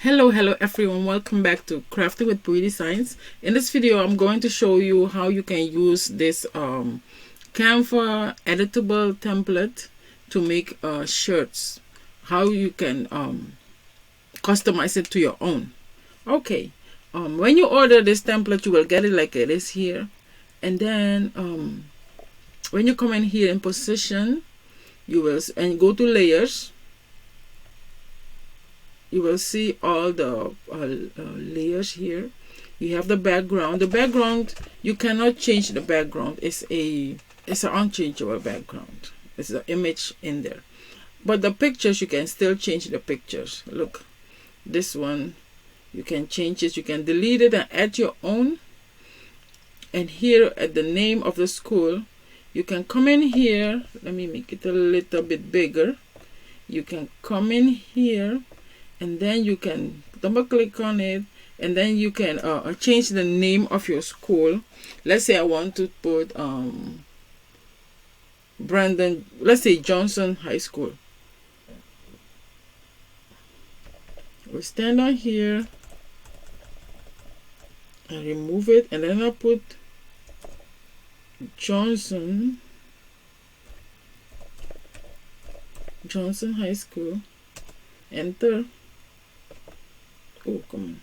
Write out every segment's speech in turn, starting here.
Hello everyone, welcome back to Crafting with Pretty Designs. In this video I'm going to show you how you can use this Canva editable template to make shirts, how you can customize it to your own. Okay, when you order this template you will get it like it is here, and then when you come in here in position, you will go to layers. You will see all the layers here. You have the background. The background, you cannot change the background. It's an unchangeable background. It's the image in there. But the pictures, you can still change the pictures. Look, this one, you can change it. You can delete it and add your own. And here at the name of the school, you can come in here. Let me make it a little bit bigger. You can come in here, and then you can double click on it, and then you can change the name of your school. Let's say I want to put Brandon, let's say Johnson High School. We'll stand on here and remove it, and then I'll put Johnson High School. Enter. Oh, come on.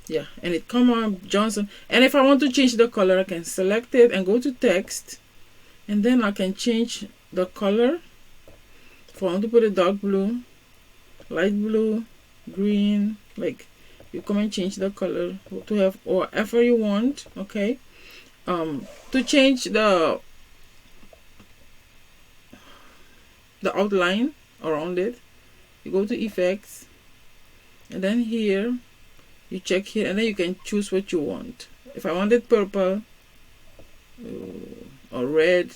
Yeah, and it come on Johnson. And if I want to change the color, I can select it and go to text, and then I can change the color. If I want to put a dark blue, light blue, green, like, you come and change the color to have whatever you want. Okay, to change the outline around it, you go to effects, and then here you check here, and then you can choose what you want. If I wanted purple or red,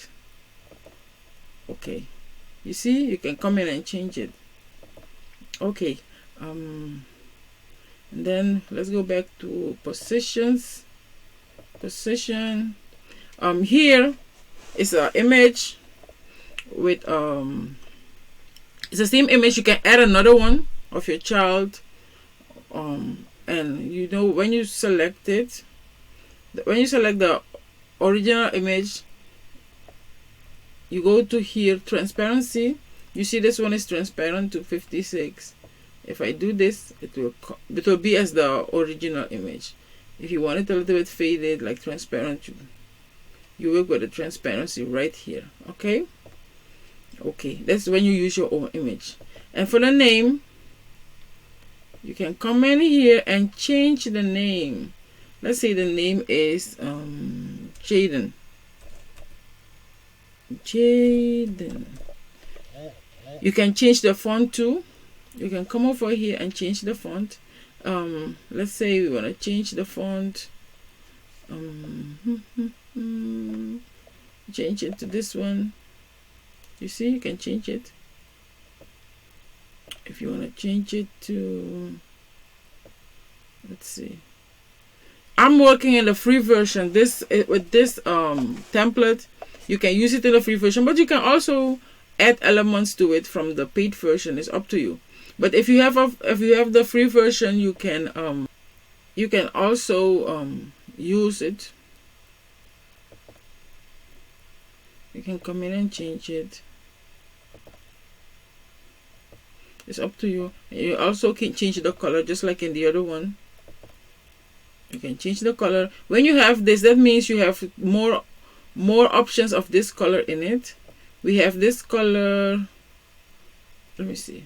okay, you see, you can come in and change it. Okay, and then let's go back to position. Here is an image with it's the same image. You can add another one of your child, and you know, when you select it, when you select the original image, you go to here, transparency. You see this one is transparent to 56. If I do this, it will be as the original image. If you want it a little bit faded, like transparent, you work with the transparency right here. Okay, that's when you use your own image. And for the name, you can come in here and change the name. Let's say the name is Jaden. You can change the font too. You can come over here and change the font. Let's say we want to change the font. Change it to this one. You see, you can change it. If you want to change it to, let's see, I'm working in the free version. With this template, you can use it in the free version, but you can also add elements to it from the paid version. It's up to you. But if you have the free version, you can also use it. You can come in and change it. It's up to you. You also can change the color, just like in the other one. You can change the color. When you have this, that means you have more options of this color in it. We have this color. Let me see.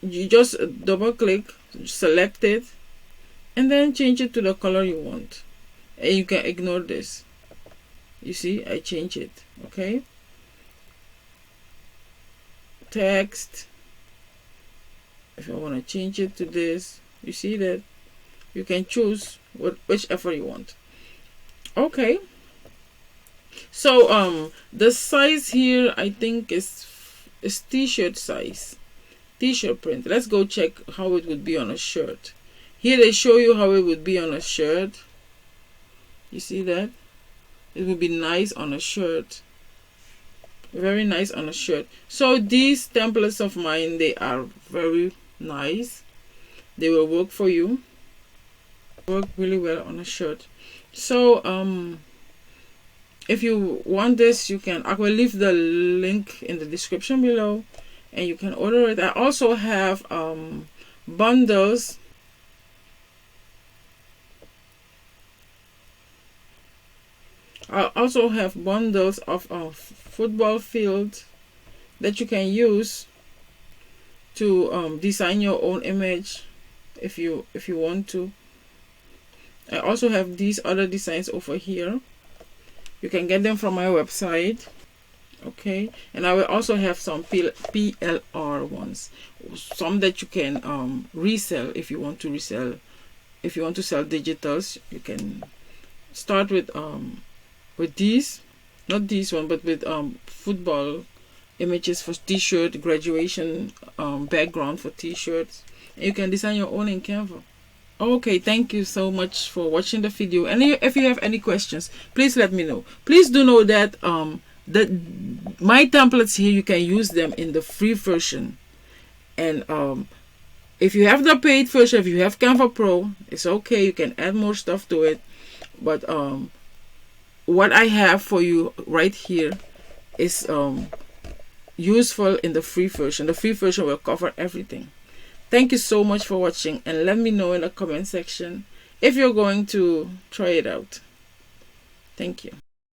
You just double click, select it, and then change it to the color you want. And you can ignore this. You see, I change it. Okay. Text. If I want to change it to this, you see that you can choose whichever you want. Okay. So the size here, I think is t-shirt size, t-shirt print. Let's go check how it would be on a shirt. Here they show you how it would be on a shirt. You see that? It would be nice on a shirt. Very nice on a shirt. So these templates of mine, they are very nice. They will work for you. Work really well on a shirt. So if you want this, you can, I will leave the link in the description below and you can order it. I also have bundles. I also have bundles of football field that you can use to design your own image if you want to. I also have these other designs over here. You can get them from my website. Okay, and I will also have some PLR ones, some that you can resell if you want to resell. If you want to sell digitals, you can start with these, not these one, but with football images for t-shirt, graduation background for t-shirts. You can design your own in Canva. Okay, thank you so much for watching the video, and if you have any questions, please let me know. Please do know that my templates here, you can use them in the free version, and if you have the paid version, if you have Canva Pro, it's okay, you can add more stuff to it, but what I have for you right here is useful in the free version. The free version will cover everything. Thank you so much for watching, and let me know in the comment section if you're going to try it out. Thank you.